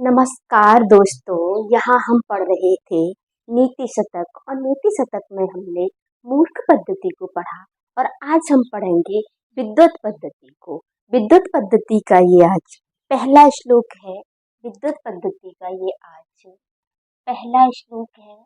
नमस्कार दोस्तों। यहाँ हम पढ़ रहे थे नीति शतक और नीति शतक में हमने मूर्ख पद्धति को पढ़ा और आज हम पढ़ेंगे विद्वत पद्धति को। विद्वत पद्धति का ये आज पहला श्लोक है। विद्वत पद्धति का ये आज पहला श्लोक है।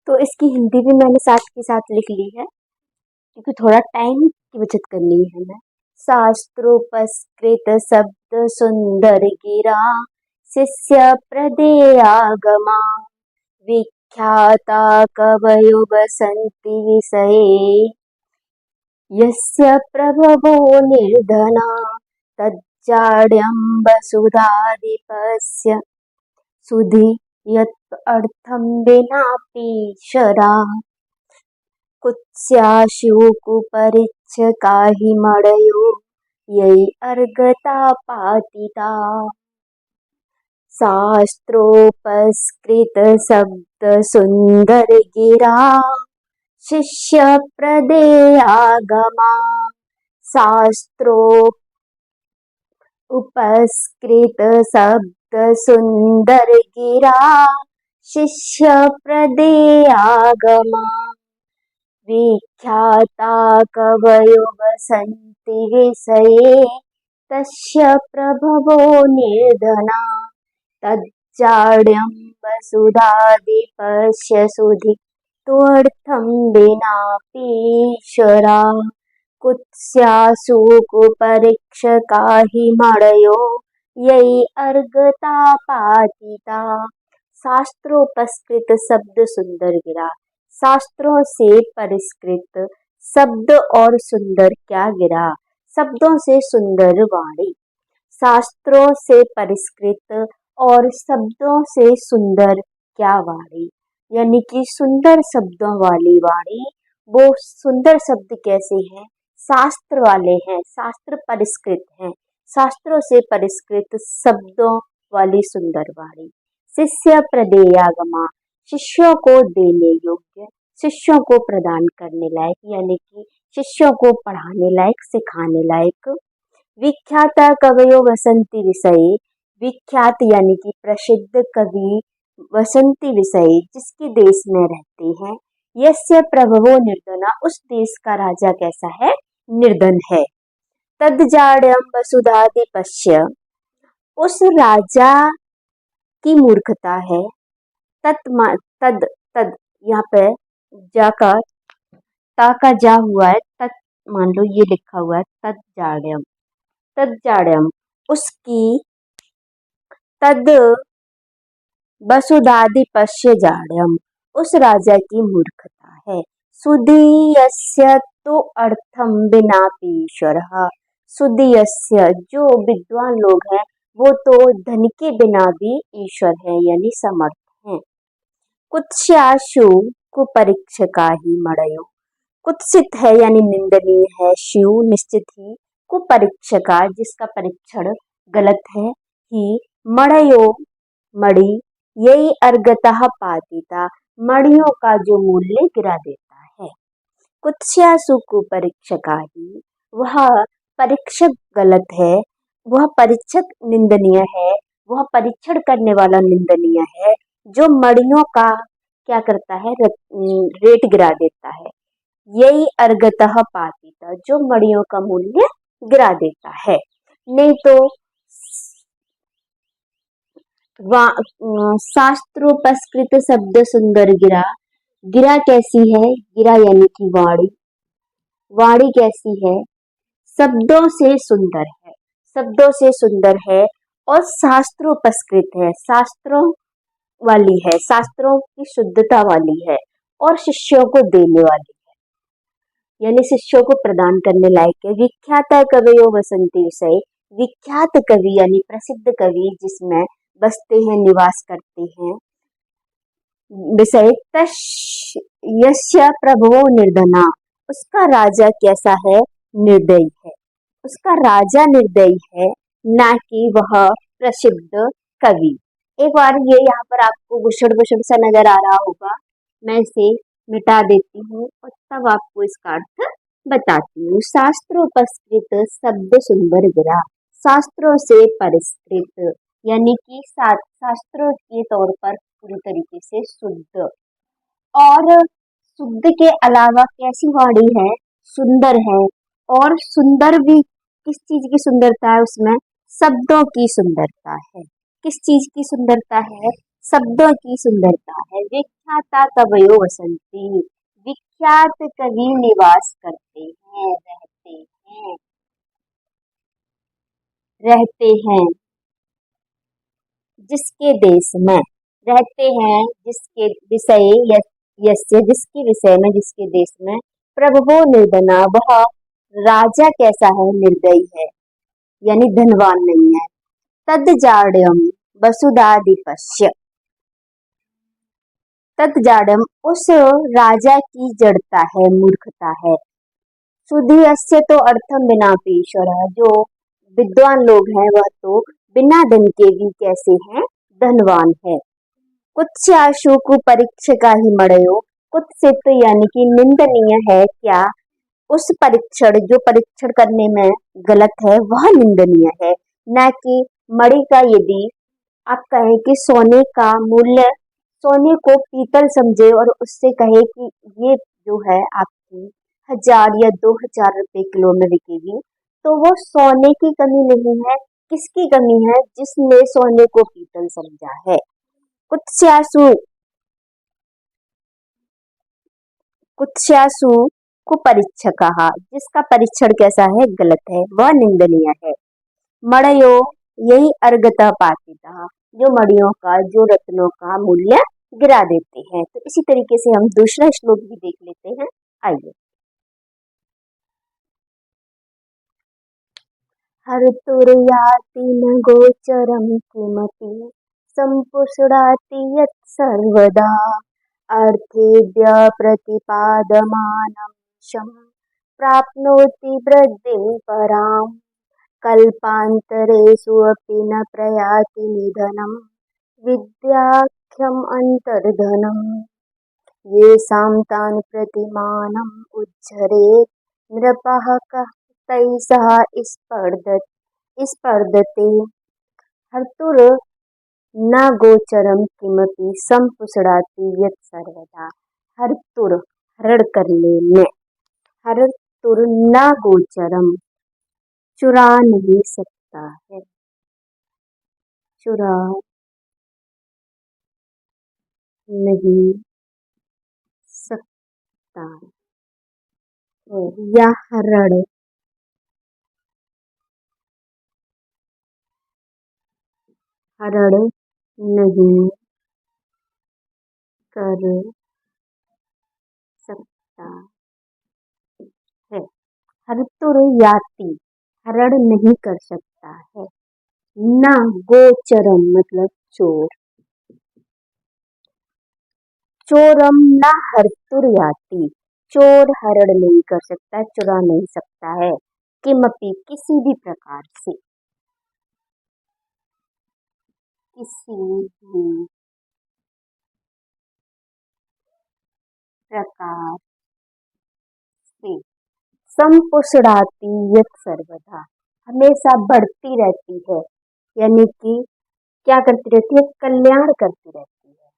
तो इसकी हिंदी भी मैंने साथ के साथ लिख ली है क्योंकि थोड़ा टाइम की बचत करनी है हमें। शास्त्रोपस्कृत शब्द सुंदर गिरा शिष्य प्रदेयागमा विख्याता कवयो वसन्ति विषये यस्य प्रभवो निर्धना तज्जाड्यं वसुधाधिपस्य सुधि यत् अर्थं विनापीशरा कुत्स्याशुकुपरिच्छ काहि मडयो यै अर्गता पातिता शास्त्रोपस्कृत शब्द सुंदर गिरा शिष्य प्रदेयागमा शास्त्रो उपस्कृत शब्द सुंदर गिरा शिष्य प्रदेयागमा विख्याता कवयो वसन्ति विषये तस्य प्रभवो निर्धना तज्जाड्यं वसुधाधिपस्य सुधि त्वर्थं विनापीशरा कुत्स्यासु कुपरीक्षका हि मडयो यै अर्गता पातिता। शास्त्रोपस्कृत शब्द सुंदर गिरा। शास्त्रों से परिष्कृत शब्द और सुंदर क्या गिरा? शब्दों से सुंदर वाणी। शास्त्रों से परिष्कृत और शब्दों से सुंदर क्या वाणी, यानी कि सुंदर शब्दों वाली वाणी। वो सुंदर शब्द कैसे हैं? शास्त्र वाले हैं, शास्त्र परिष्कृत हैं, शास्त्रों से परिष्कृत शब्दों वाली सुंदर वाणी। शिष्य प्रदेयागमा, शिष्यों को देने योग्य, शिष्यों को प्रदान करने लायक, यानी कि शिष्यों को पढ़ाने लायक, सिखाने लायक। विख्याता कवयो वसन्ति विषये, विख्यात यानी कि प्रसिद्ध कवि वसन्ति विषये जिसके देश में रहते हैं। यस्य प्रभवो निर्धना, उस देश का राजा कैसा है? निर्धन है। तज्जाड्यं वसुधाधिपस्य, उस राजा की मूर्खता है। तद तद यहाँ पे जाकर ता का जा हुआ है, तद मान लो ये लिखा हुआ है तज्जाड्यम। तज्जाड्यम उसकी, तद वसुधाधिपस्य जाड्यम उस राजा की मूर्खता है। सुधीयस्य तो अर्थम विनापीश्वरः, सुधीयस्य जो विद्वान लोग हैं वो तो धन के बिना भी ईश्वर है यानी समर्थ हैं। कुत्स्याशु कुपरीक्षका ही मडयो, कुत्सित है यानी निंदनीय है, शिव निश्चित ही, कुपरीक्षका जिसका परीक्षण गलत है, ही मडयो मणि, यही अर्गतः पातिता मणियों का जो मूल्य गिरा देता है। कुत्स्यासु कुपरीक्षका ही, वह परीक्षक गलत है, वह परीक्षक निंदनीय है, वह परीक्षण करने वाला निंदनीय है जो मणियों का क्या करता है? रेट गिरा देता है। यही अर्गतः पातिता, जो मणियों का मूल्य गिरा देता है। नहीं तो शास्त्रोपस्कृत शब्द सुंदर गिरा, गिरा कैसी है? गिरा यानी कि वाणी, वाणी कैसी है? शब्दों से सुंदर है, शब्दों से सुंदर है और शास्त्रोपस्कृत है, शास्त्रों वाली है, शास्त्रों की शुद्धता वाली है और शिष्यों को देने वाली है, यानी शिष्यों को प्रदान करने लायक है। विख्याता कवयो वसन्ति विषये, विख्यात कवि यानी प्रसिद्ध कवि जिसमें बसते हैं, निवास करते हैं। विषय यस्य प्रभवो निर्धना, उसका राजा कैसा है? निर्दयी है, उसका राजा निर्दयी है, ना कि वह प्रसिद्ध कवि। एक बार ये यहाँ पर आपको गुशड़ गुशड़ सा नजर आ रहा होगा, मैं इसे मिटा देती हूँ और तब आपको इसका अर्थ बताती हूँ। शास्त्रोपस्कृत शब्द सुंदर गिरा, शास्त्रों से परिष्कृत यानी कि शास्त्रों के तौर पर पूरी तरीके से शुद्ध। और शुद्ध के अलावा कैसी वाणी है, सुंदर है। और सुंदर भी किस चीज की सुंदरता है उसमें, शब्दों की सुंदरता है। किस चीज की सुंदरता है, शब्दों की सुंदरता है। विख्याता कवयो वसंती, विख्यात कवि निवास करते हैं, रहते हैं जिसके देश में, रहते हैं जिसके विषय यस्य जिसके विषय में, जिसके देश में। प्रभु निर्धना, वह राजा कैसा है, निर्दयी है यानी धनवान नहीं है। तद जाड्यम वसुधाधिपस्य, तद जाड्यम उस राजा की जड़ता है, मूर्खता है। सुधीयस्य तो अर्थम बिना ईश्वर, जो विद्वान लोग हैं वह तो बिना धन के भी कैसे हैं, धनवान है। कुत्स्याशु को परीक्षका ही मड़यो, कुत्सित यानी कि निंदनीय है क्या, उस परीक्षण जो परीक्षण करने में गलत है वह निंदनीय है। न कि मणि का, यदि आप कहें कि सोने का मूल्य, सोने को पीतल समझे और उससे कहे कि ये जो है आपकी 1000 या 2000 रुपए किलो में बिकेगी, तो वो सोने की कमी नहीं है। किसकी कमी है, जिसने सोने को पीतल समझा है। कुत्स्यासु, कुत्स्यासु को परीक्षक कहा, जिसका परीक्षण कैसा है, गलत है, वह निंदनीय है। मड़यो यही अर्घता पातिता, जो मड़ियों का, जो रत्नों का मूल्य गिरा देते हैं। तो इसी तरीके से हम दूसरा श्लोक भी देख लेते हैं, आइए। हर्तुर्याति न गोचरं किमपि सम्पुष्णाति यत् सर्वदा, अर्थेभ्य प्रतिपादमानं शं प्राप्नोति वृद्धिं परां, कल्पान्तरेषु अपि न प्रयाति निधनं, विद्याख्यम् अन्तर्धनम्। येषां तान् प्रतिमानम् उज्झरेत् नृपः कः तैः सह स्पर्धते। हर्तुर् न गोचरम किमपि संपुष्णाति यत् सर्वदा। हर्तुर हरण करने में, हर्तुर न गोचरम चुरा नहीं सकता है, चुरा नहीं सकता है, या हरण हरण नहीं कर सकता है। हर्तुर याति, हरण नहीं कर सकता है। न गोचरम मतलब चोर, चोरम न हर्तुर याति, चोर हरण नहीं कर सकता, चुरा नहीं सकता है। किमपि किसी भी प्रकार से, किसी भी प्रकार से। संपुष्णाति यत् सर्वदा, हमेशा बढ़ती रहती है, यानी कि क्या करती रहती है, कल्याण करती रहती है,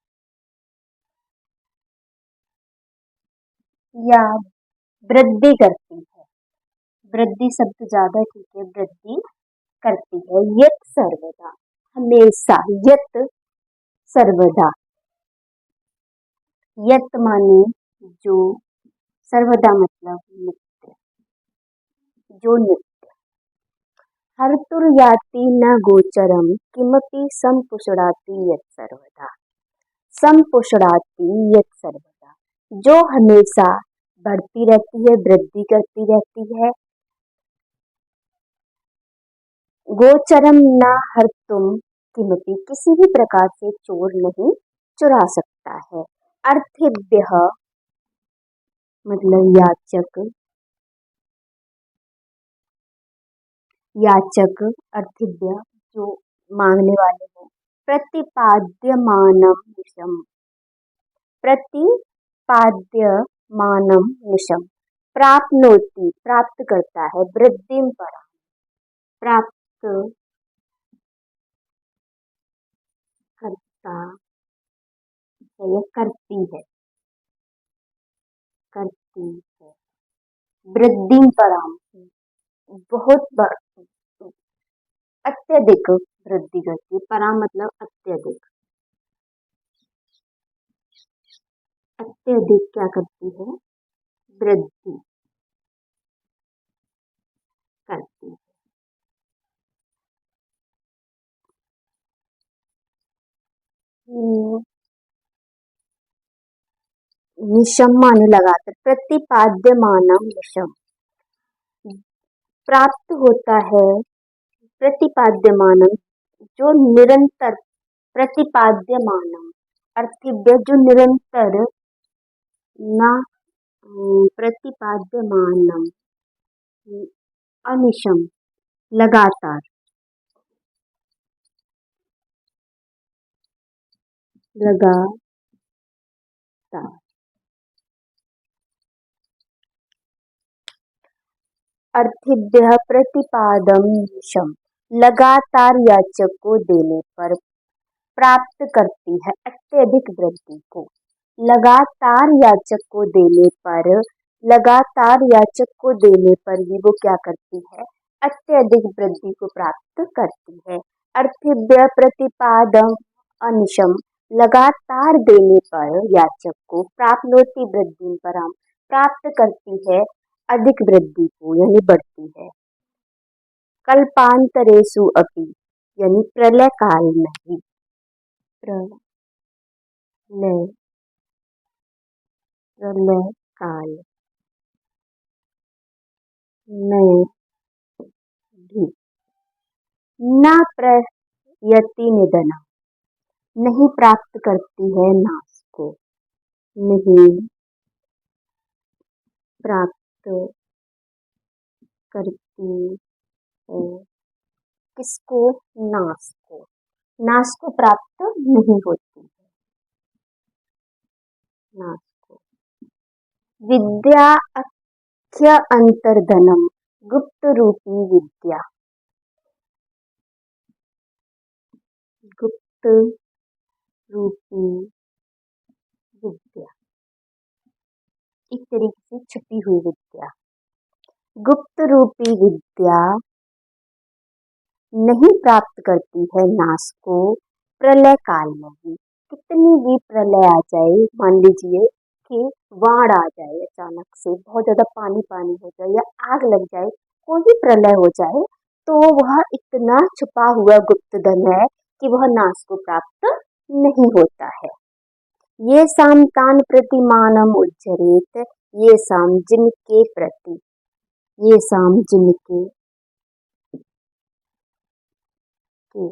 या वृद्धि करती है। वृद्धि शब्द ज्यादा ठीक है, वृद्धि करती है। यत् सर्वदा, हमेशा, यत् सर्वदा, यत् माने जो, सर्वदा मतलब नित्य, जो नित्य। हर्तुर याति न गोचरम किमपि संपुष्णाति यत् सर्वदा, संपुष्णाति यत् सर्वदा, जो हमेशा बढ़ती रहती है, वृद्धि करती रहती है। गोचरम न हर्तुम किमपि, किसी भी प्रकार से चोर नहीं चुरा सकता है। अर्थेभ्यः मतलब याचक, याचक अर्थेभ्य जो मांगने वाले हैं। प्रतिपाद्यमानम निशम, प्रतिपाद्यमानम निशम, प्राप्नोति प्राप्त करता है, वृद्धिम परा प्राप्त करता है या करती है, करती है। वृद्धि पराम, बहुत अत्यधिक वृद्धि करती है। पराम मतलब अत्यधिक, अत्यधिक क्या करती है, वृद्धि करती है। निशम माने लगाकर, प्रतिपाद्यमानम निशम, प्राप्त होता है। प्रतिपाद्यमानम जो निरंतर, प्रतिपाद्यमानम अर्थिव्य जो निरंतर, ना प्रतिपाद्यमानम अनिशम लगातार, लगातार अर्थिभ्य प्रतिपादम निशम लगातार याचक को देने पर प्राप्त करती है अत्यधिक वृद्धि को। लगातार याचक को देने पर, लगातार याचक को देने पर भी वो क्या करती है, अत्यधिक वृद्धि को प्राप्त करती है। अर्थिभ्य प्रतिपादम अनिशम लगातार देने पर याचक को प्राप्नोति वृद्धि परम प्राप्त करती है अधिक वृद्धि को, यानी बढ़ती है। कल्पांतरेषु अपि यानी प्रलय काल में भी, प्रलय प्रलय काल में भी न प्रयति निधना नहीं प्राप्त करती है नाश को, नहीं प्राप्त करती है किसको, नाश को, नाश को प्राप्त नहीं होती है, नाश को। विद्या अख्य अंतर्धनम गुप्त रूपी विद्या, गुप्त रूपी विद्या एक तरीके से छुपी हुई विद्या। गुप्त रूपी विद्या नहीं प्राप्त करती है नाश को प्रलय काल में भी। कितनी भी प्रलय आ जाए, मान लीजिए कि बाढ़ आ जाए, अचानक से बहुत ज्यादा पानी पानी हो जाए या आग लग जाए, कोई भी प्रलय हो जाए, तो वह इतना छुपा हुआ गुप्त धन है कि वह नाश को प्राप्त नहीं होता है। ये साम तान प्रतिमानम उज्जरेत, ये साम जिनके प्रति, ये साम जिनके के,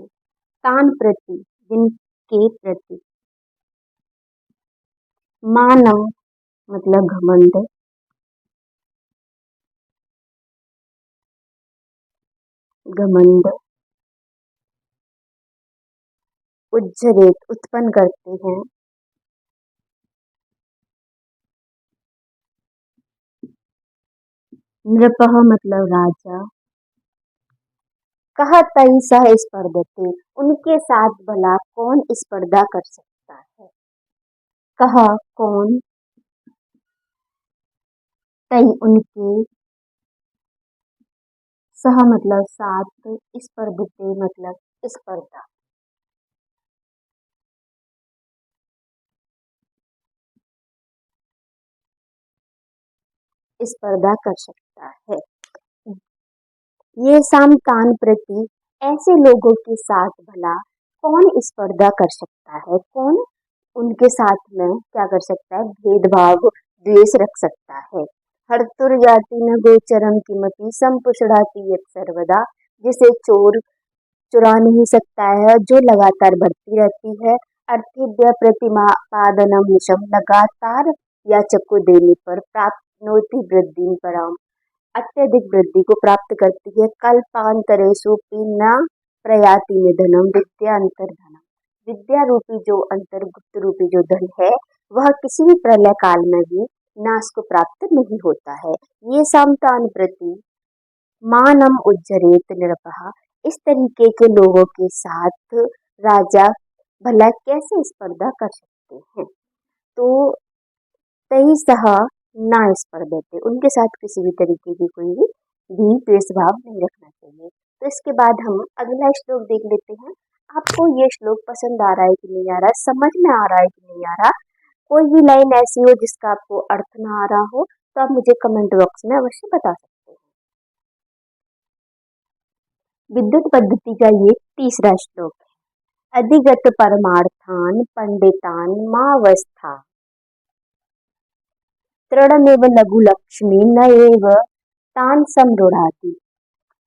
तान प्रति जिनके प्रति, मानव मतलब घमंड, घमंड उज्जरेत उत्पन्न करते हैं, नृपः मतलब राजा, कह तई सह स्पर्धते उनके साथ भला कौन स्पर्धा कर सकता है। कह कौन, तई उनके, सह मतलब साथ, स्पर्धते मतलब स्पर्धा, स्पर्धा कर सकता है। ये साम तान प्रति ऐसे लोगों के साथ भला कौन स्पर्धा कर सकता है, कौन उनके साथ में क्या कर सकता है, भेदभाव द्वेष रख सकता है। हर तुर जाति न गोचरम कीमती संपुषणाती यत् सर्वदा, जिसे चोर चुरा नहीं सकता है, जो लगातार बढ़ती रहती है। अर्थिव्य प्रतिपादनम निशम लगातार याचक को देने पर प्राप्नोति वृद्धि पराम अत्यधिक वृद्धि को प्राप्त करती है। कल्पांतरेषु न प्रयाति निधनम विद्या अंतर्धनम, विद्या रूपी जो अंतर गुप्त रूपी जो धन है वह किसी भी प्रलय काल में भी नाश को प्राप्त नहीं होता है। ये समतान प्रति मानम उज्जरेत निरपः, इस तरीके के लोगों के साथ राजा भला कैसे स्पर्धा कर सकते हैं। तो तई सह ना स्पर्धते, उनके साथ किसी भी तरीके की कोई भी भेदभाव नहीं रखना चाहिए। तो इसके बाद हम अगला श्लोक देख लेते हैं। आपको ये श्लोक पसंद आ रहा है कि नहीं आ रहा, समझ में आ रहा है कि नहीं आ रहा। कोई भी लाइन ऐसी हो जिसका आपको अर्थ ना आ रहा हो तो आप मुझे कमेंट बॉक्स में अवश्य बता सकते हैं। विद्युत पद्धति का ये तीसरा श्लोक है। अधिगत परमार्थान पंडितान मावस्था तृणमेव लघु लक्ष्मी न एव तान संरूढ़ाति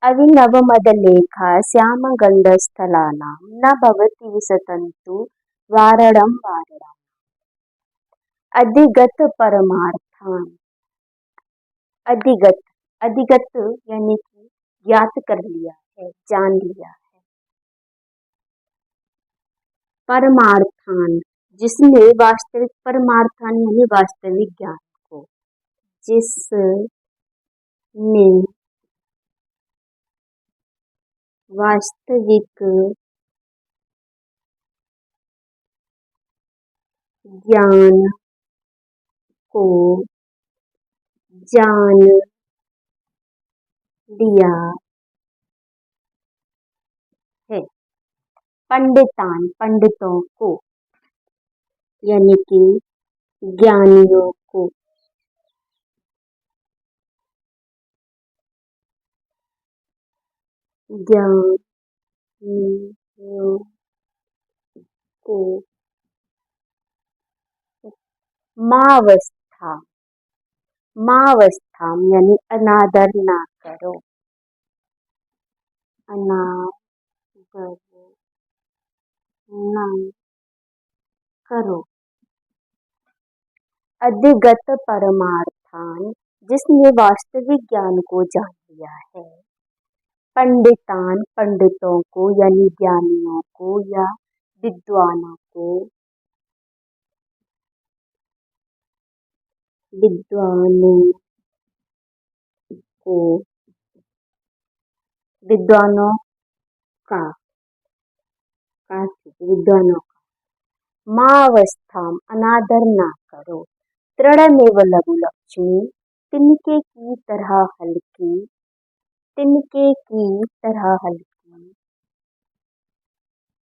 अभिनवमदलेखा श्यामगन्धस्थलानां न भवति विसतन्तु वारणं वारणम्। अधिगत परमार्थान, अधिगत, अधिगत यानी कि ज्ञात कर लिया है, जान लिया है। परमार्थान, जिसने वास्तविक, परमार्थान यानी वास्तविक ज्ञान को, जिसने वास्तविक ज्ञान को जान लिया है। पंडितान, पंडितों को यानी कि ज्ञानियों को, ज्ञानियों को मावस्था, मावस्था यानी अनादर ना करो, अनादर ना करो। अधिगत परमार्थान, जिसने वास्तविक ज्ञान को जान लिया है। पंडितान, पंडितों को यानी ज्ञानियों को या विद्वानों को, विद्वानों को, विद्वानों का, विद्वानों का, मावस्थाम अनादर ना करो। तृणमेव लघु लक्ष्मी, तिनके की तरह हल्की, तिनके की तरह हल्की,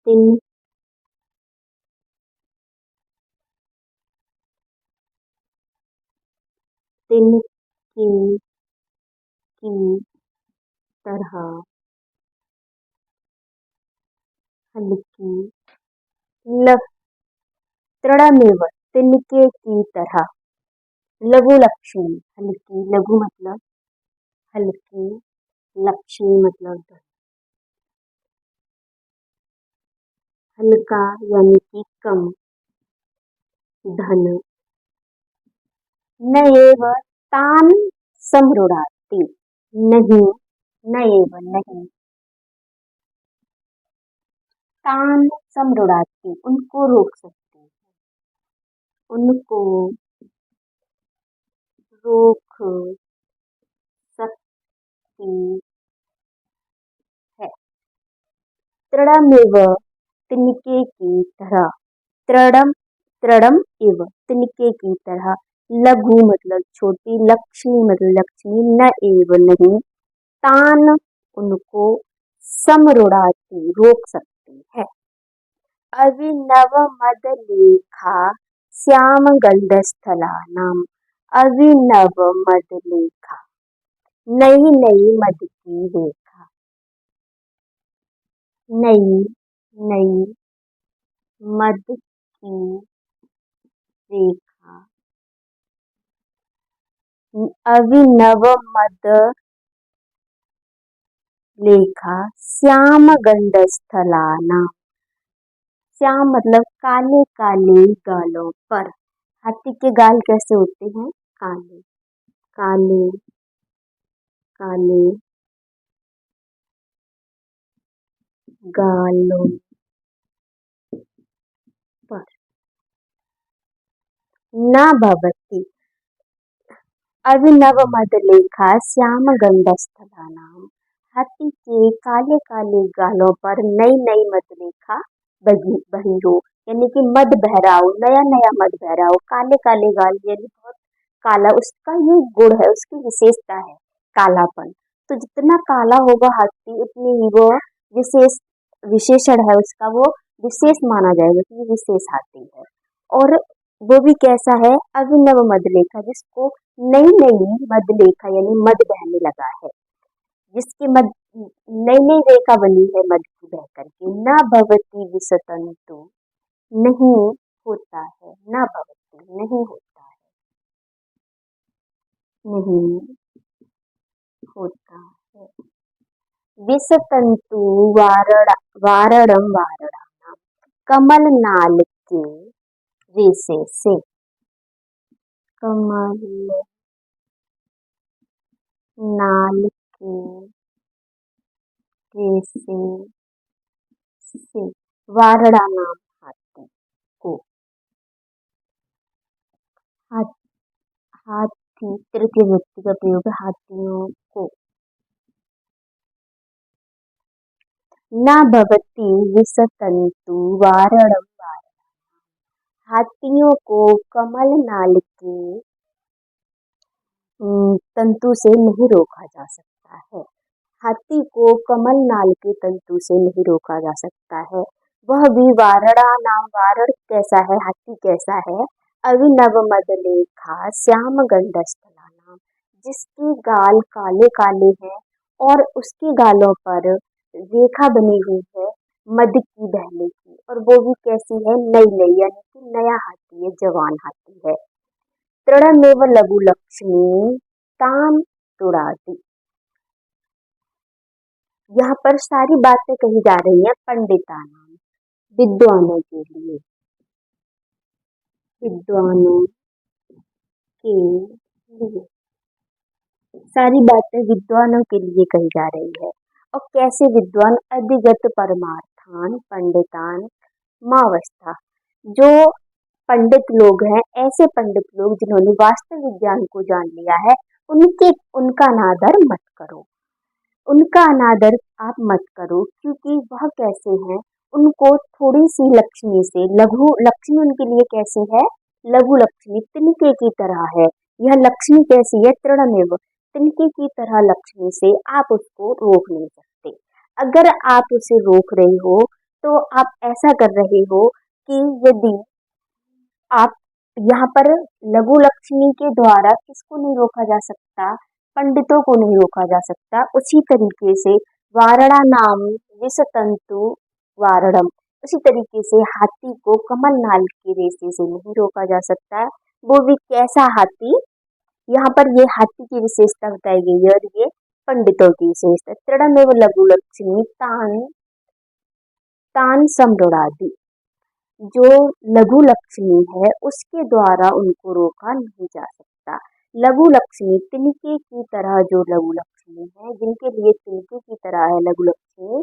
तिन तिनके की तरह हल्की, तृणमेव तिनके की तरह, लघु लक्ष्मी, हल्की, लघु मतलब हल्की, लक्ष्मी मतलब धन, हल्का यानी कि कम धन, न एव तान समरूढ़ाति, नहीं, न एव नहीं, तान समरूढ़ाति उनको रोक सकते हैं, उनको रोक सकती है। तृणमेव तिनके की तरह, तृणम, तृणम एव तिनके की तरह, लघु मतलब छोटी, लक्ष्मी मतलब लक्ष्मी, न एव नहीं, तान उनको, समरूढ़ाति रोक सकती है। अभिनव मद लेखा श्याम गंधस्थलानाम, अभिनव मद लेखा नई नई मद की रेखा, नई नई मद की रेखा, अभिनव मद लेखा श्याम गंधस्थलानाम, श्याम मतलब काले काले गालों पर, हाथी के गाल कैसे होते हैं, काले, काले काले गालों पर, न भवति, अभिनव मद लेखा श्याम गंधस्थलानाम, हाथी के काले काले गालों पर नई नई मधुरेखा बही हो, यानी कि मध बह रहा हो, नया नया मध बह रहा हो। काले काले गाल यानी बहुत काला, उसका ये गुण है, उसकी विशेषता है कालापन। तो जितना काला होगा हाथी उतनी ही वो विशेष विशेषण है उसका, वो विशेष माना जाएगा कि ये विशेष हाथी है। और वो भी कैसा है, अभिनव मधुलेखा, जिसको नई नई मधुलेखा यानी मध बहने लगा है, जिसकी मध नई नई रेखा बनी है मध की बह करके। ना भवती विसतंतु, नहीं होता है, ना भवती नहीं होता है, नहीं होता है। विसतंतु वारणम वारणा, कमल नाल के रेशे से, कमल नाल के रेशे से, वारणा नाम हाथी को, हाथी तृतीय व्यक्ति का प्रयोग है, हाथियों को। न भवति विसतंतु वारणम वारणा, हाथियों को कमल नाल के तंतु से नहीं रोका जा सकता है। हाथी को कमल नाल के तंतु से नहीं रोका जा सकता है। वह भी वारणा नाम, वारण कैसा है, हाथी कैसा है, अभिनव मदलेखा श्याम गंधस्थला नाम, जिसके गाल काले काले हैं और उसके गालों पर रेखा बनी हुई है मद की बहने की, और वो भी कैसी है, नई नई, यानी कि नया हाथी है, जवान हाथी है। तृणमेव लघु लक्ष्मी तान तुड़ाती, यहाँ पर सारी बातें कही जा रही है पंडितानाम, विद्वानों के लिए, विद्वानों के लिए, सारी बातें विद्वानों के लिए कही जा रही है। और कैसे विद्वान, अधिगत परमार्थान पंडितान मावस्था, जो पंडित लोग हैं, ऐसे पंडित लोग जिन्होंने वास्तव विज्ञान को जान लिया है, उनका अनादर मत करो, उनका अनादर आप मत करो, क्योंकि वह कैसे हैं, उनको थोड़ी सी लक्ष्मी से, लघु लक्ष्मी उनके लिए कैसी है, लघु लक्ष्मी तिनके की तरह है। यह लक्ष्मी कैसी है, तृणमेव, तिनके की तरह लक्ष्मी से आप उसको रोक नहीं सकते। अगर आप उसे रोक रहे हो तो आप ऐसा कर रहे हो कि यदि आप यहाँ पर लघु लक्ष्मी के द्वारा किसको नहीं रोका जा सकता, पंडितों को नहीं रोका जा सकता, उसी तरीके से वारणा नाम विषतंतु वारणम, उसी तरीके से हाथी को कमल नाल के रेशे से नहीं रोका जा सकता। वो भी कैसा हाथी, यहाँ पर ये हाथी की विशेषता बताई गई है, और ये पंडितों की विशेषता। तृणमेव लघु लक्ष्मी तान तान समृणादि, जो लघु लक्ष्मी है उसके द्वारा उनको रोका नहीं जा सकता। लघु लक्ष्मी तिनके की तरह, जो लघु लक्ष्मी है, जिनके लिए तिनके की तरह है लघु लक्ष्मी,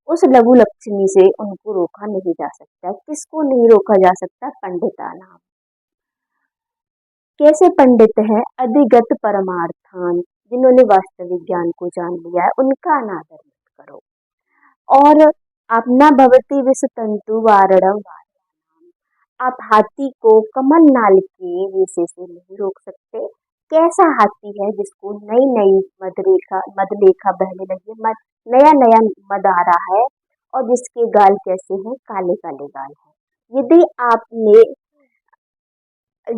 उस लघु लक्ष्मी से उनको रोका नहीं जा सकता। किसको नहीं रोका जा सकता, पंडिता नाम, कैसे पंडित है, अधिगत परमार्थान, जिन्होंने वास्तविक ज्ञान को जान लिया है, उनका अनादर मत करो। और आप न भवती विषतंतु वारणम, आप हाथी को कमल नाल के रेशे से नहीं रोक सकते। कैसा हाथी है, जिसको नई नई मदलेखा बहने लगी, नया नया मद आ रहा है, और जिसके गाल कैसे हैं, काले काले गाल हैं।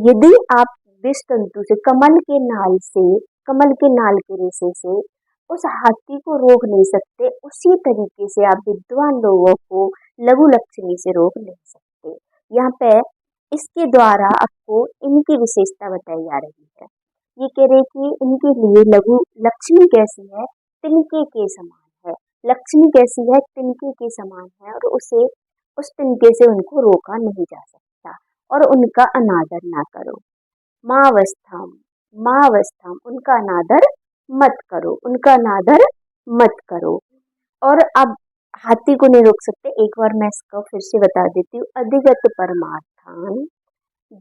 यदि आप विष तंतु से, कमल के नाल के रेशे से उस हाथी को रोक नहीं सकते, उसी तरीके से आप विद्वान लोगों को लघु लक्ष्मी से रोक नहीं सकते। यहाँ पे इसके द्वारा आपको इनकी विशेषता बताई जा रही है। ये कह रहे कि इनके लिए लघु लक्ष्मी कैसी है, तिनके के समान है, लक्ष्मी कैसी है, तिनके के समान है, और उस तिनके से उनको रोका नहीं जा सकता, और उनका अनादर ना करो। मावस्थाम, उनका अनादर मत करो, उनका अनादर मत करो। और अब हाथी को नहीं रोक सकते, एक बार मैं इसको फिर से बता देती हूँ। अधिगत परमार्थान,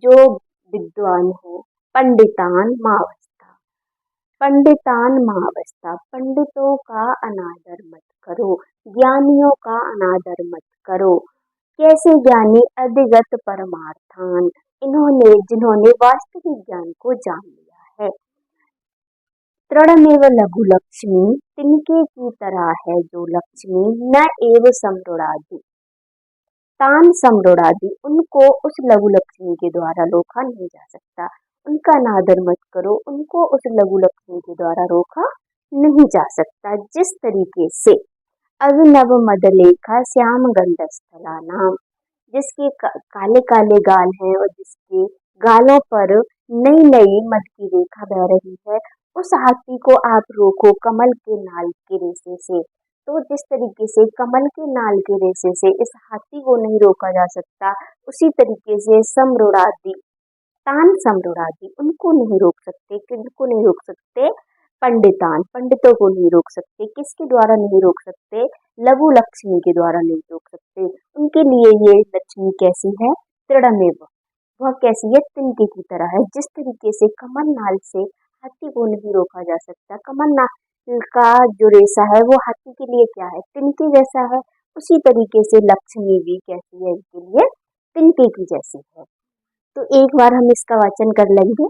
जो विद्वान हो, पंडितान मावस्था, पंडितान महावस्था, पंडितों का अनादर मत करो, ज्ञानियों का अनादर मत करो। कैसे ज्ञानी? अधिगत परमार्थान, इन्होंने जिन्होंने वास्तविक ज्ञान को जान लिया है। तृणमेव लघु लक्ष्मी, तिनके की तरह है जो लक्ष्मी, न एव सम्रोड़ादि, तान सम्रोड़ादि, उनको उस लघु लक्ष्मी के द्वारा रोका नहीं जा सकता। उनका अनादर मत करो, उनको उस लघु लक्ष्मी के द्वारा रोका नहीं जा सकता। जिस तरीके से अभिनव मदलेखा श्याम गंडस्थला नाम, जिसके काले काले गाल हैं और जिसके गालों पर नई नई मद की रेखा बह रही है, उस हाथी को आप रोको कमल के नाल के रेशे से। तो जिस तरीके से कमल के नाल के रेशे से इस हाथी को नहीं रोका जा सकता, उसी तरीके से सम्रोड़ादि, तान सम्रोड़ादि, उनको नहीं रोक सकते। किनको नहीं रोक सकते? पंडितान, पंडितों को नहीं रोक सकते। किसके द्वारा नहीं रोक सकते? लघु लक्ष्मी के द्वारा नहीं रोक सकते। उनके लिए ये लक्ष्मी कैसी है? तृणमेव, वह कैसी है? तिनके की तरह है। जिस तरीके से कमल नाल से हाथी को नहीं रोका जा सकता, कमल नाल का जो रेशा है वो हाथी के लिए क्या है? तिनके जैसा है। उसी तरीके से लक्ष्मी भी कैसी है? इनके लिए तिनके की जैसी है। तो एक बार हम इसका वाचन कर लेंगे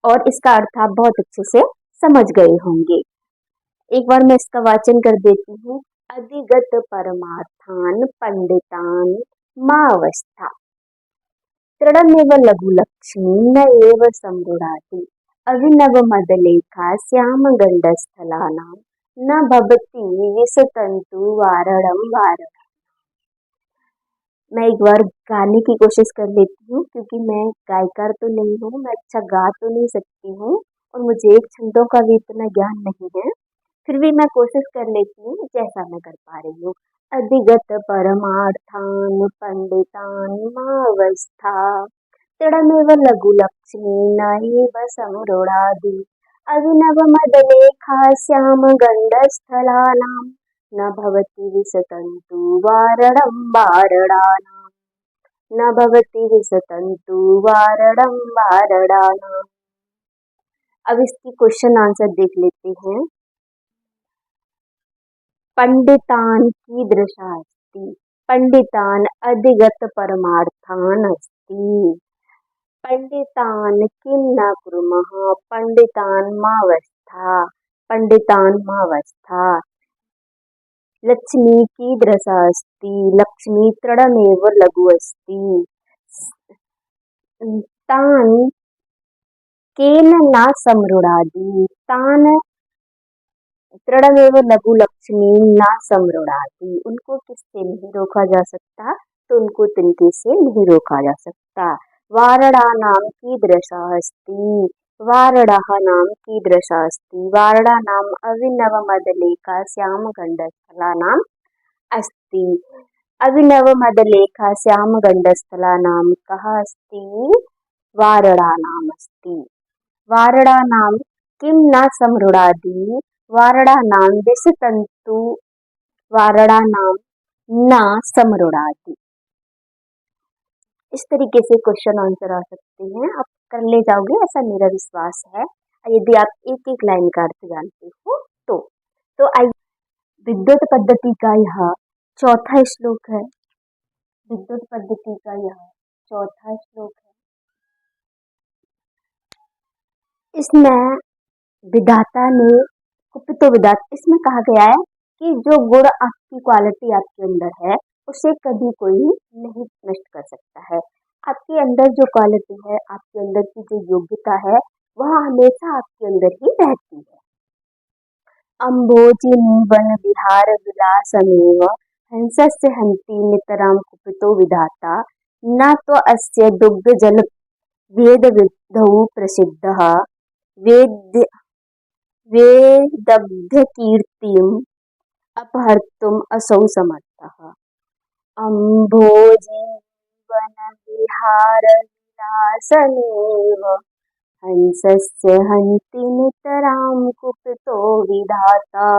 और इसका अर्थ आप बहुत अच्छे से समझ गए होंगे। एक बार मैं इसका वाचन कर देती हूँ। अधिगत परमार्थान पंडितान मावस्था, तृणमेव लघु लक्ष्मी न एव सम्रोड़ाति, अभिनव मदलेखा श्याम गंडस्थलानां न भवति विसतंतु वारणं वारणम्। मैं एक बार गाने की कोशिश कर लेती हूँ, क्योंकि मैं गायकार तो नहीं हूँ, मैं अच्छा गा तो नहीं सकती हूँ और मुझे एक छंदों का भी इतना ज्ञान नहीं है। फिर भी मैं कोशिश कर लेती हूँ जैसा मैं कर पा रही हूँ। अधिगत परमार्थान पंडितान मावस्था, तृणमेव लघु लक्ष्मी नैव सम्रोड़ादि, अभिनव मदलेखा श्याम गंडस्थलानां न भवति विसतन्तु वारणं वारणानां, न भवति विसतन्तु वारणं वारणानाम्। अब इसकी क्वेश्चन आंसर देख लेते हैं। पंडितान कीदृशा अस्ति, पंडितान अधिगत परमार्थान अस्ति, पंडितान किं न कुर्मः, पंडितान मावस्था, पंडितान मावस्था। लक्ष्मी कीदृशा अस्ति, लक्ष्मी तृणमेव लघु अस्ति, तान केन न सम्रोड़ादि, तान तृणमेव लघु लक्ष्मी न सम्रोड़ादि, उनको किससे नहीं रोका जा सकता? तो उनको तिनके से नहीं रोका जा सकता। वारणानां कीदृशा अस्ति, वारणानां कीदृशा अस्ति, वारणानां अभिनव मदलेखा श्याम गंडस्थलानाम् अस्ति, अभिनव मदलेखा श्याम गंडस्थलानां कः अस्ति? वारणानाम् अस्ति, वारणानां किं न सम्रोड़ादि, वारणानां विसतन्तु वारणानां न सम्रोड़ादि। इस तरीके से क्वेश्चन आंसर आ सकते हैं। आप कर ले जाओगे ऐसा मेरा विश्वास है, यदि आप एक एक लाइन का अर्थ जानते हो तो आइए, विद्युत पद्धति का यह चौथा श्लोक है। विद्युत पद्धति का यह चौथा श्लोक है। इसमें विधाता ने कुपितो विधाता, इसमें कहा गया है कि जो गुण आपकी क्वालिटी आपके अंदर है उसे कभी कोई नहीं नष्ट कर सकता है। आपके अंदर जो क्वालिटी है, आपके अंदर की जो योग्यता है, वह हमेशा आपके अंदर ही रहती है। अम्भोजिनी वन विहार विलासमेव हंसस्य हंति नितरां कुपितो विधाता, न तो अस्य दुग्ध जल वेद विद्धौ प्रसिद्धः, वेद वेदब्धकीर्तिम् अपहर्तुम् असौ समर्थः। अम्भोजीवनविहारविलासमेव हंसस्य हन्ति नितरां कुपितो विधाता,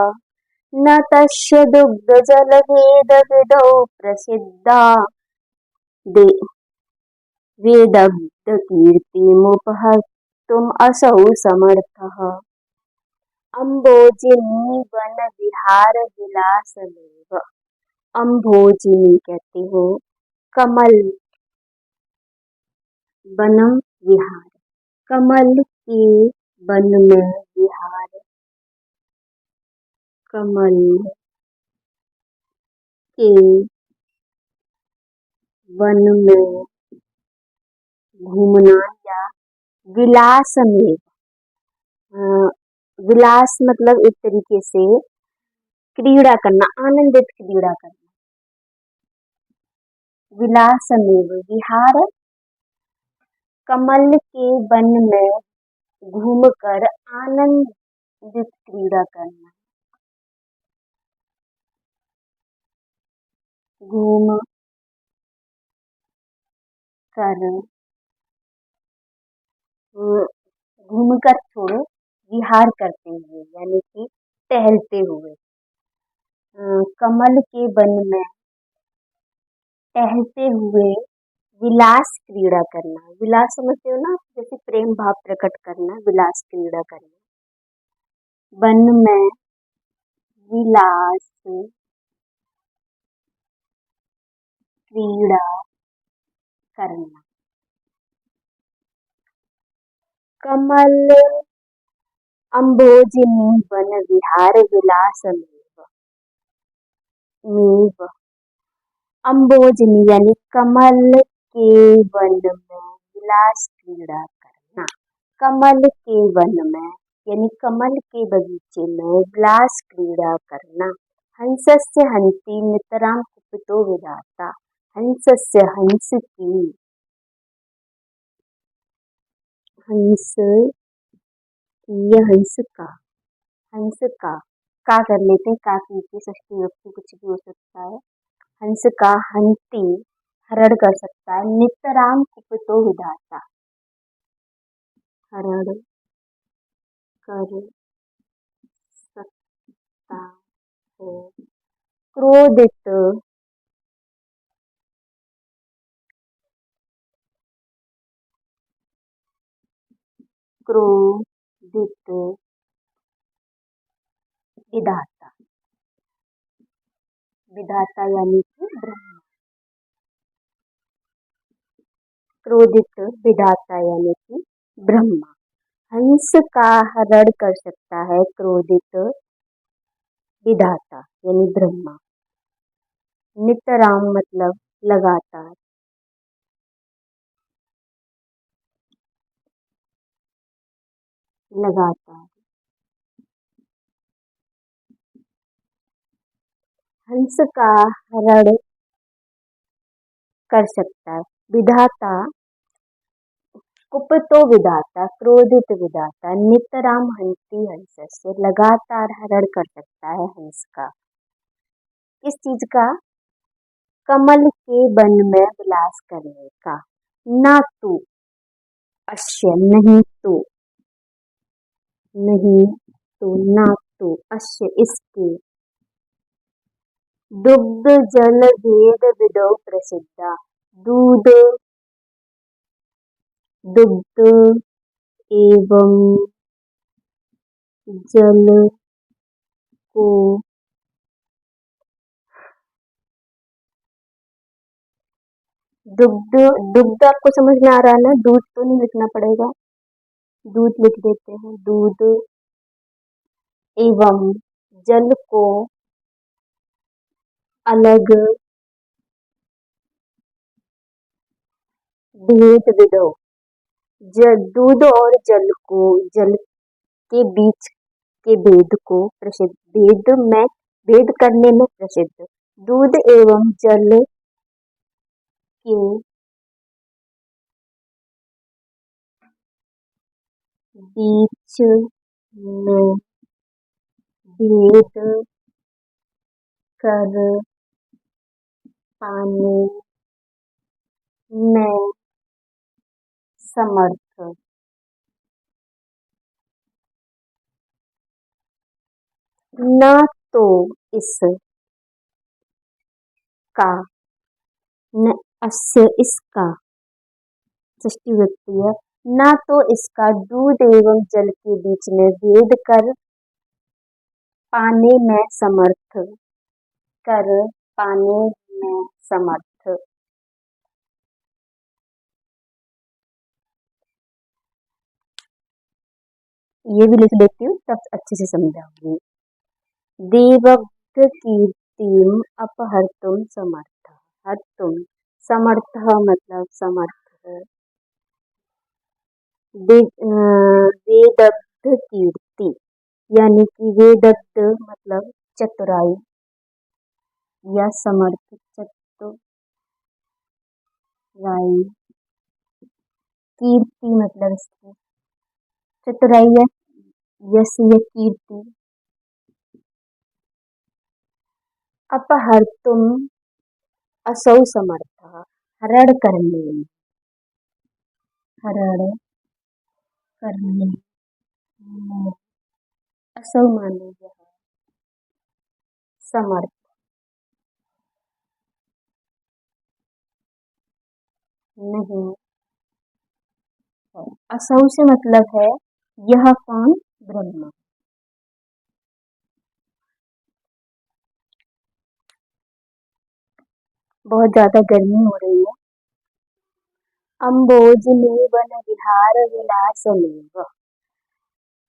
न तस्य दुग्धजलभेदविधौ प्रसिद्धा, वेदब्धकीर्तिमुपहर्तुम् तुम असौ समर्थः। अम्भोजिनी वन विहार विलासमेव। अम्भोजिनी कहते हैं कमल बनम विहार, कमल के वन में विहार, कमल के वन में घूमना या विलास में। विलास मतलब एक तरीके से क्रीड़ा करना, आनंदित क्रीड़ा करना। विलासमेव विहार, कमल के वन में घूमकर आनंदित क्रीड़ा करना, घूम कर घूमकर छोड़ो, विहार करते हुए यानी कि टहलते हुए। कमल के वन में टहलते हुए विलास क्रीड़ा करना। विलास समझते हो ना, जैसे प्रेम भाव प्रकट करना, विलास क्रीड़ा करना। वन में विलास क्रीड़ा करना। कमल अम्भोजिनी वन विहार विलासमेव। मेव अम्भोजिनी यानी कमल के वन में विलास क्रीड़ा करना। कमल के वन में यानी कमल के बगीचे में विलास क्रीड़ा करना। हंसस्य हंसी नितराम कुपितो विधाता। हंसस्य हंस की, हंस की हंस का, हंस का कर लेते हैं, का की षष्ठी विभक्ति कुछ भी हो सकता है। हंस का हंती हरण कर सकता है। नितराम कुपितो विधाता, हरण कर सकता है। क्रोधित क्रोधित विधाता, विधाता यानी कि ब्रह्मा। क्रोधित विधाता यानी कि ब्रह्मा। हंस का हरण कर सकता है क्रोधित विधाता यानी ब्रह्मा। नितराम मतलब लगातार। लगातार हंस का हरण कर सकता है। विधाता कुपितो विधाता, क्रोधित विधाता। नितराम हंसी हंस से लगातार हरण कर सकता है हंस का। किस चीज का? कमल के वन में विलास करने का। ना तो अश्य नहीं तो, नहीं तो ना तो अश्य इसके। दुग्ध जल भेद विदो प्रसिद्धा। दूध दुग्ध एवं जल को दुग्ध, दुग्ध आपको समझ में आ रहा है ना? दूध तो नहीं लिखना पड़ेगा, दूध लिख देते हैं। दूध एवं जल को अलग भेद विदो। दूध और जल को, जल के बीच के भेद को प्रसिद्ध, भेद में भेद करने में प्रसिद्ध। दूध एवं जल के बीच में भेद कर पाने में समर्थ। न तो इस का, न अस्य इसका षष्ठी विभक्ति है। ना तो इसका दूध एवं जल के बीच में भेद पाने में समर्थ कर पाने में समर्थ। ये भी लिख लेती हूँ तब अच्छे से समझाऊंगी। देवब्ध कीर्तिम अपहर्तुम समर्थ। हर्तुम समर्थ मतलब समर्थ। वेदब्ध कीर्ति यानी कि वेदब्ध मतलब चतुराई या समर्थ चतुराई। कीर्ति मतलब इसकी चतुराई है, यश या कीर्ति। अपहर्तुम असौ समर्थ हरण करने में, हरण करने में असौ माने यह समर्थ नहीं है। असौ से मतलब है यह कौन, ब्रह्मा। बहुत ज्यादा गर्मी हो रही है। अम्बोजने वन विहार विलासमेव।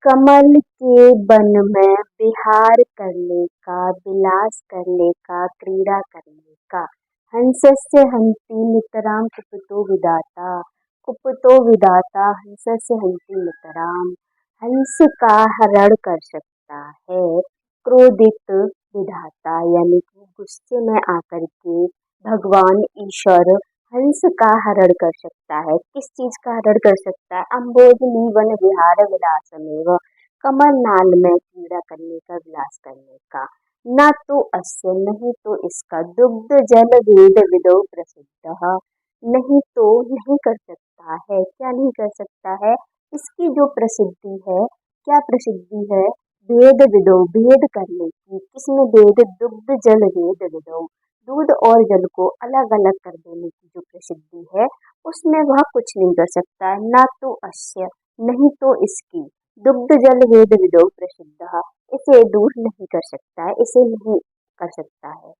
कमल के वन में विहार करने का, विलास करने का, क्रीड़ा करने का। हंसस्य हंति नितराम कुपितो विदाता। कुपितो विदाता हंसस्य हंति नितराम। हंस का हरण कर सकता है क्रोधित विधाता, यानी कि गुस्से में आकर के भगवान ईश्वर हंस का हरण कर सकता है। किस चीज का हरण कर सकता है? अम्बोजनी वन विहार विलासमेव, कमल नाल में क्रीड़ा करने का, विलास करने का। न तो अस्य नहीं तो इसका, दुग्ध जल वेद विदो प्रसिद्ध। नहीं तो नहीं कर सकता है, क्या नहीं कर सकता है? इसकी जो प्रसिद्धि है, क्या प्रसिद्धि है? वेद विदो, भेद करने की। किसमें भेद? दुग्ध जल वेद विदो, दूध और जल को अलग अलग कर देने की जो प्रसिद्धि है, उसमें वह कुछ नहीं कर सकता है। ना तो अश्य नहीं तो इसकी, दुग्ध जल वेद विदो प्रसिद्ध, इसे दूर नहीं कर सकता है, इसे नहीं कर सकता है।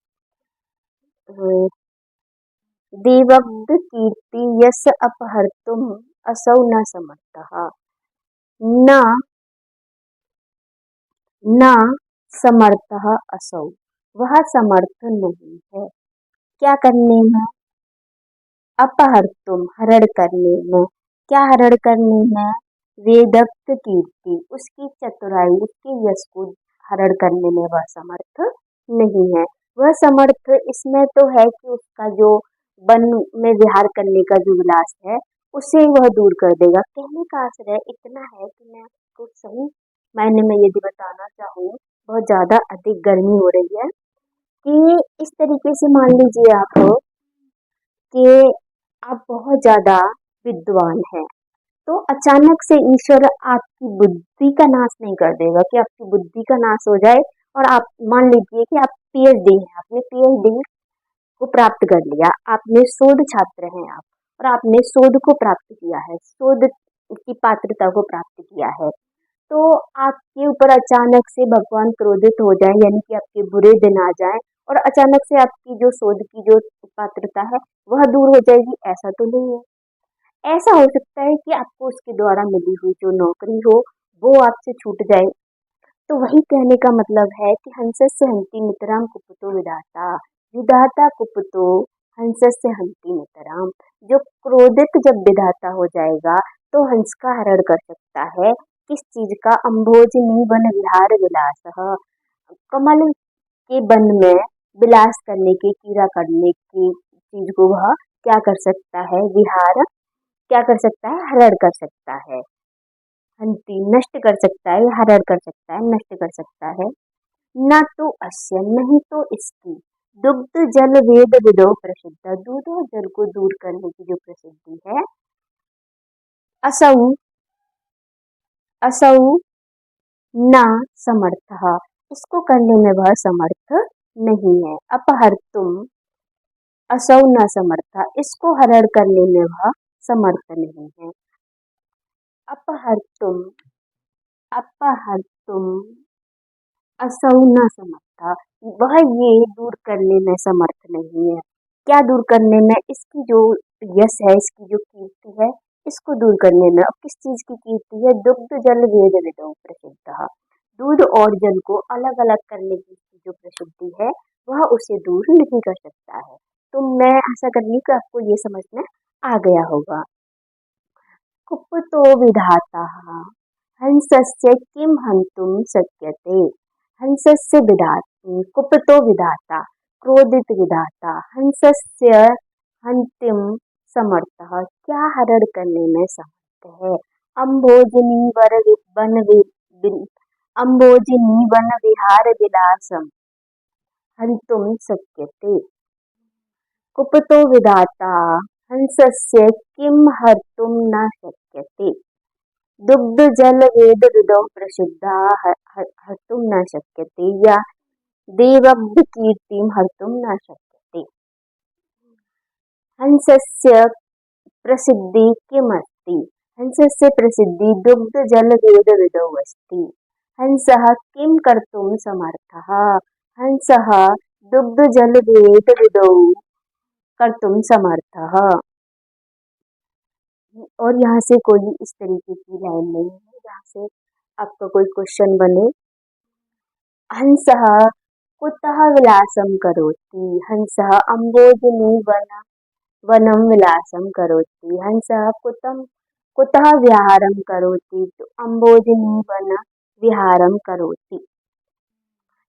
देवब्द कीर्ति यस अपहर्तुम असौ न समर्थः। न न समर्थः असौ, वह समर्थ नहीं है। क्या करने में? अपहर्तुम हरण करने में। क्या हरण करने में? वेदक्त कीर्ति, उसकी चतुराई, उसके यश को हरण करने में वह समर्थ नहीं है। वह समर्थ इसमें तो है कि उसका जो वन में विहार करने का जो विलास है, उसे वह दूर कर देगा। कहने का आशय इतना है कि मैं आपको सही मायने में यदि बताना चाहूँ, बहुत ज्यादा अधिक गर्मी हो रही है, कि इस तरीके से मान लीजिए आप कि आप बहुत ज्यादा विद्वान हैं, तो अचानक से ईश्वर आपकी बुद्धि का नाश नहीं कर देगा कि आपकी बुद्धि का नाश हो जाए। और आप मान लीजिए कि आप पीएचडी हैं, आपने पीएचडी को प्राप्त कर लिया, आपने शोध छात्र हैं आप, और आपने शोध को प्राप्त किया है, शोध की पात्रता को प्राप्त किया है। तो आपके ऊपर अचानक से भगवान क्रोधित हो जाए, यानी कि आपके बुरे दिन आ जाए, और अचानक से आपकी जो शोध की जो पात्रता है वह दूर हो जाएगी, ऐसा तो नहीं है। ऐसा हो सकता है कि आपको उसके द्वारा मिली हुई जो नौकरी हो वो आपसे छूट जाए। तो वही कहने का मतलब है कि हंसस्य हंति नितराम कुपितो विधाता। विधाता कुपितो हंसस्य हंति नितराम। जो क्रोधित जब विधाता हो जाएगा तो हंस का हरण कर सकता है। किस चीज का? अम्भोजनी वन विहार विलास, कमल के वन में विलास करने की, क्रीड़ा करने की चीज को वह क्या कर सकता है? विहार क्या कर सकता है? हरण कर सकता है। हंति नष्ट कर सकता है, हरण कर सकता है, नष्ट कर सकता है। न तो अस्य नहीं तो इसकी, दुग्ध जल वेद विदो प्रसिद्ध, दूध और जल को दूर करने की जो प्रसिद्धि है, असौ असौ न समर्थ, इसको करने में वह समर्थ नहीं है। अपहर्तुम असौ न समर्थ, इसको हरण करने में वह समर्थ नहीं है। अपहर्तुम अपहर्तुम असौ न समर्था, वह ये दूर करने में समर्थ नहीं है। क्या दूर करने में? इसकी जो यश है, इसकी जो कीर्ति है, इसको दूर करने में। अब किस चीज की कीर्ति है? दुग्ध जल वेद विदो प्रसिद्ध, दूध और जल को अलग अलग करने की इसकी जो प्रसिद्धि है, वह उसे दूर नहीं कर सकता है। तो मैं आशा कर रही हूँ कि आपको ये समझ में आ गया होगा। कुपितो विधाता हंसस्य किम हंतुम शक्यते, हंसस्य कुपितो विधाता, क्रोधित विधाता, हंसस्य हंतिम समर्थः, क्या हरण करने में समर्थ है। अम्भोजनी अम्भोजिनी वन विहार विलासम हंतुम शक्यते, कुपितो विधाता हंसस्य किम हर्तुम न शक्यते, दुग्ध जल वेद विदौ प्रसिद्धा हर्तुम न शक्यते, या देवब्ध कीर्तिम हर्तुम न शक्यते। हंसस्य प्रसिद्धि किमस्ति, हंसस्य प्रसिद्धि दुग्ध जल वेद विदौ अस्ति, हंसः किं कर्तुं समर्थः, हंसः दुग्ध जल वेद विदौ कर्तुं समर्थः। और यहाँ से कोई इस तरीके की लाइन नहीं है जहाँ से आपका कोई क्वेश्चन बने। हंसः कुतः विलासं करोति, हंसः अम्बोजनी वनं विलासं करोति, हंसः कुतः विहारं करोति, तो अम्बोजनी वन विहारं करोति।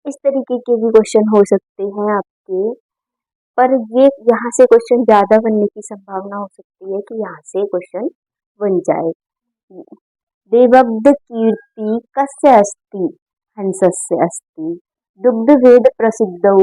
इस तरीके के भी क्वेश्चन हो सकते हैं आपके, पर ये यहाँ से क्वेश्चन ज्यादा बनने की संभावना हो सकती है कि यहाँ से क्वेश्चन बन जाए। देवब्ध कीर्ति कस्य अस्ति, हंसस्य अस्ति, दुग्धवेद प्रसिद्धौ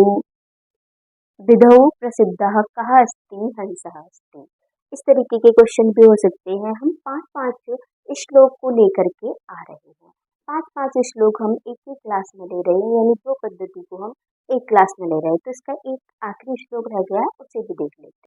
विधौ प्रसिद्धः कः अस्ति, हंसः अस्ति। इस तरीके के क्वेश्चन भी हो सकते हैं। हम 5-5 श्लोक को लेकर के आ रहे हैं। 5-5 श्लोक हम एक ही क्लास में ले रहे हैं, यानी 2 पद्धति को हम एक क्लास में ले रहे हैं। तो इसका एक आखिरी श्लोक रह गया, उसे भी देख लेते हैं।